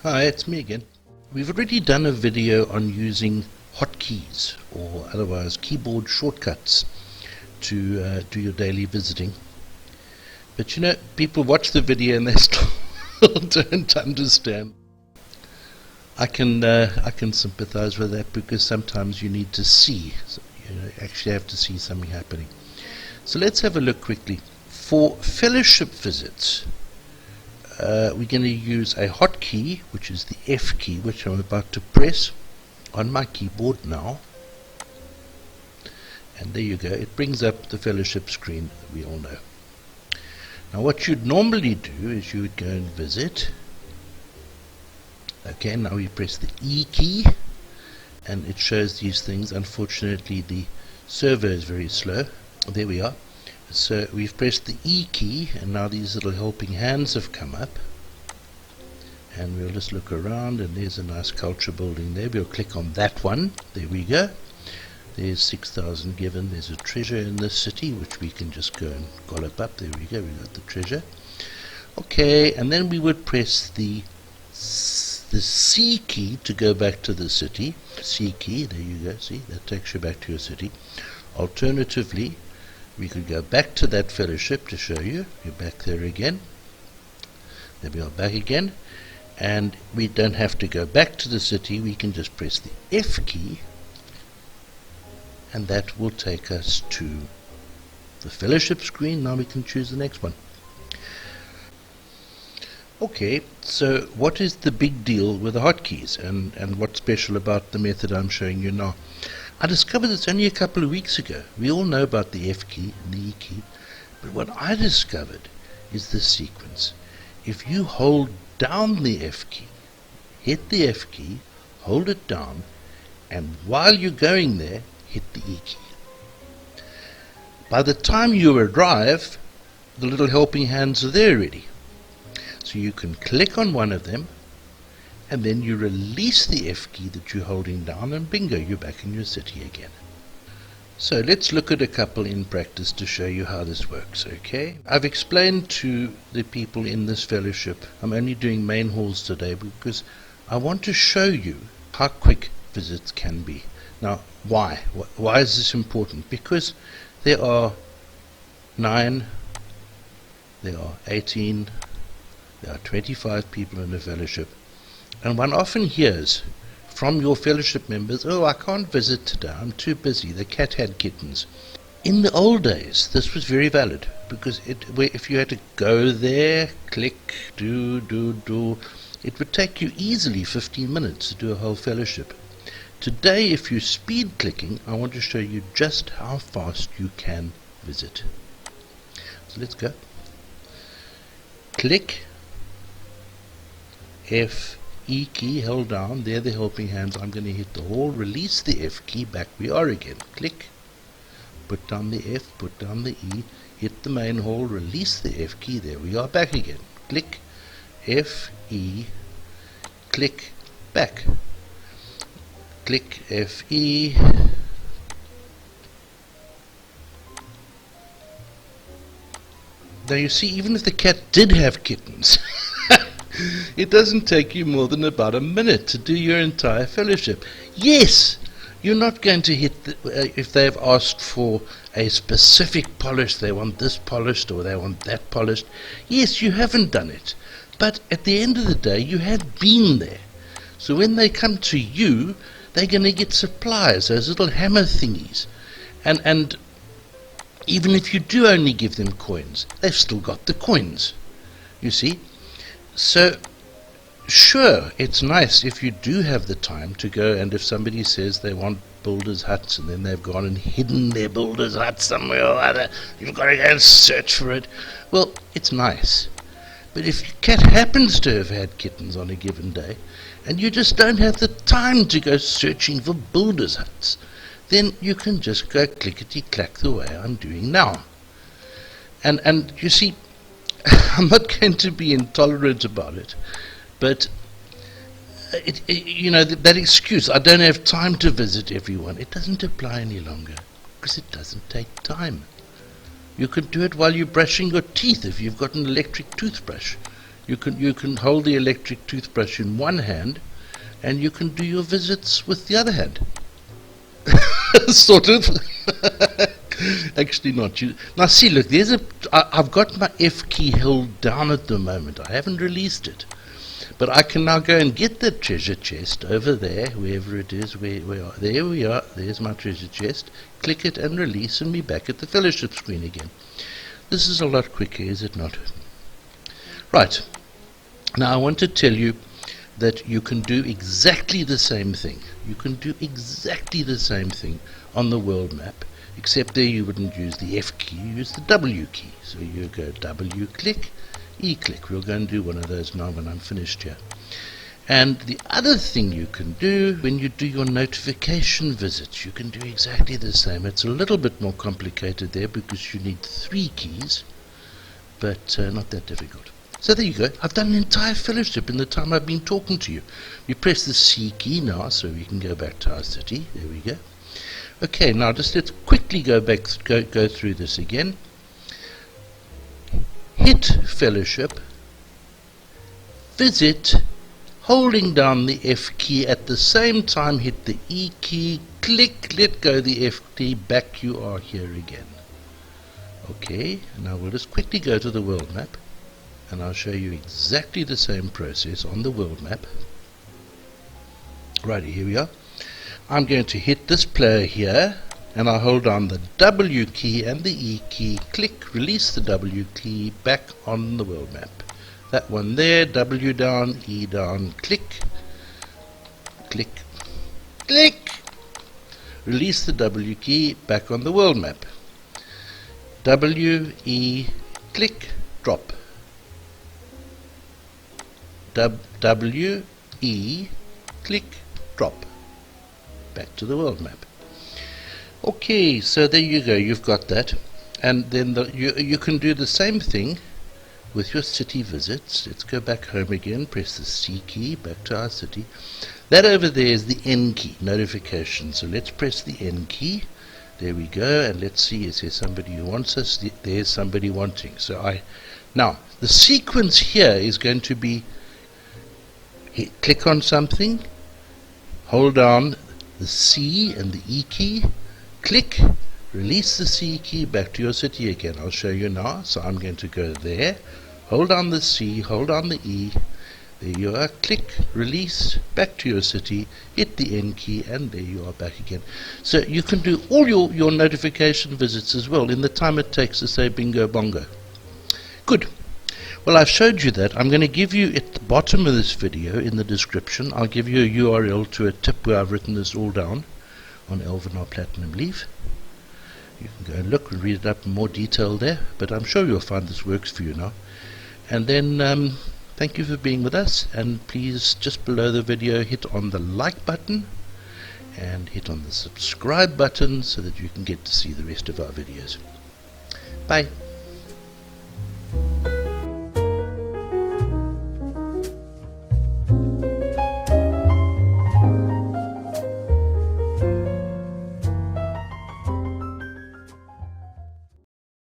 Hi, it's me again. We've already done a video on using hotkeys, or otherwise keyboard shortcuts, to do your daily visiting. But you know, people watch the video and they still don't understand. I can sympathize with that, because sometimes you need to see, actually have to see something happening. So let's have a look quickly. For fellowship visits, we're going to use a hotkey, which is the F key, which I'm about to press on my keyboard now. And there you go, it brings up the fellowship screen that we all know. Now what you'd normally do is you would go and visit. Okay, now we press the E key and it shows these things. Unfortunately the server is very slow. There we are. So we've pressed the E key and now these little helping hands have come up, and we'll just look around, and there's a nice culture building there. We'll click on that one. There we go. There's 6,000 given. There's a treasure in this city which we can just go and gallop up. There we go, we got the treasure. Okay, and then we would press the C key to go back to the city. C key, there you go, see, that takes you back to your city. Alternatively, we could go back to that fellowship to show you. You're back there again. There we are, back again. And we don't have to go back to the city. We can just press the F key, and that will take us to the fellowship screen. Now we can choose the next one. Okay, so what is the big deal with the hotkeys, and what's special about the method I'm showing you now? I discovered this only a couple of weeks ago. We all know about the F key and the E key, but what I discovered is this sequence. If you hold down the F key, hit the F key, hold it down, and while you're going there, hit the E key. By the time you arrive, the little helping hands are there already. So you can click on one of them, and then you release the F key that you're holding down, and bingo, you're back in your city again. So let's look at a couple in practice to show you how this works, okay? I've explained to the people in this fellowship, I'm only doing main halls today because I want to show you how quick visits can be. Now, why? Why is this important? Because there are 9, there are 18, there are 25 people in the fellowship. And one often hears from your fellowship members, oh, I can't visit today, I'm too busy, the cat had kittens. In the old days, this was very valid, because if you had to go there, click, do, it would take you easily 15 minutes to do a whole fellowship. Today, if you're speed clicking, I want to show you just how fast you can visit. So let's go. Click, F, E key held down, there the helping hands. I'm going to hit the hall, release the F key, back we are again. Click, put down the F, put down the E, hit the main hall, release the F key, there we are back again. Click, F, E, click, back. Click, F, E. Now you see, even if the cat did have kittens, it doesn't take you more than about a minute to do your entire fellowship. Yes, you're not going to hit if they've asked for a specific polish, they want this polished or they want that polished. Yes, you haven't done it, but at the end of the day you have been there. So when they come to you, they're going to get supplies, those little hammer thingies, and even if you do only give them coins, they've still got the coins, you see. So sure, it's nice if you do have the time to go, and if somebody says they want builders' huts and then they've gone and hidden their builders' hut somewhere or other, you've got to go and search for it. Well, it's nice. But if your cat happens to have had kittens on a given day, and you just don't have the time to go searching for builders' huts, then you can just go clickety-clack the way I'm doing now. And you see, I'm not going to be intolerant about it, but you know, that excuse, I don't have time to visit everyone, it doesn't apply any longer, because it doesn't take time. You can do it while you're brushing your teeth if you've got an electric toothbrush. You can hold the electric toothbrush in one hand, and you can do your visits with the other hand. Sort of. Actually not. Now see, look, I've got my F key held down at the moment. I haven't released it. But I can now go and get the treasure chest over there, wherever it is, where we are. There we are. There's my treasure chest. Click it and release, and be back at the fellowship screen again. This is a lot quicker, is it not? Right. Now I want to tell you that you can do exactly the same thing. You can do exactly the same thing on the world map, except there you wouldn't use the F key, you use the W key. So you go W click, E click. We'll go and do one of those now when I'm finished here. And the other thing you can do when you do your notification visits, you can do exactly the same. It's a little bit more complicated there because you need 3 keys, but not that difficult. So there you go. I've done an entire fellowship in the time I've been talking to you. We press the C key now so we can go back to our city. There we go. Okay, now just let's quickly go through this again. Hit fellowship, visit, holding down the F key, at the same time hit the E key, click, let go the F key, back you are here again. Okay, now we'll just quickly go to the world map, and I'll show you exactly the same process on the world map. Right, here we are. I'm going to hit this player here, and I hold down the W key and the E key, click, release the W key, back on the world map. That one there, W down, E down, click, click, click. Release the W key, back on the world map. W, E, click, drop. W, E, click, drop. Back to the world map. Okay, so there you go, you've got that. And then you can do the same thing with your city visits. Let's go back home again, press the C key, back to our city. That over there is the N key, notification. So let's press the N key. There we go, and let's see, is there somebody who wants us? There's somebody wanting. Now, the sequence here is going to be, click on something, hold down the C and the E key, click, release the C key, back to your city again. I'll show you now. So I'm going to go there, hold on the C, hold on the E, there you are, click, release, back to your city, hit the N key, and there you are back again. So you can do all your notification visits as well in the time it takes to say bingo bongo. Good. Well, I've showed you that. I'm going to give you at the bottom of this video, in the description, I'll give you a URL to a tip where I've written this all down on Elvenar Platinum Leaf. You can go and look and read it up in more detail there, but I'm sure you'll find this works for you now. And then thank you for being with us, and please, just below the video, hit on the like button and hit on the subscribe button so that you can get to see the rest of our videos. Bye.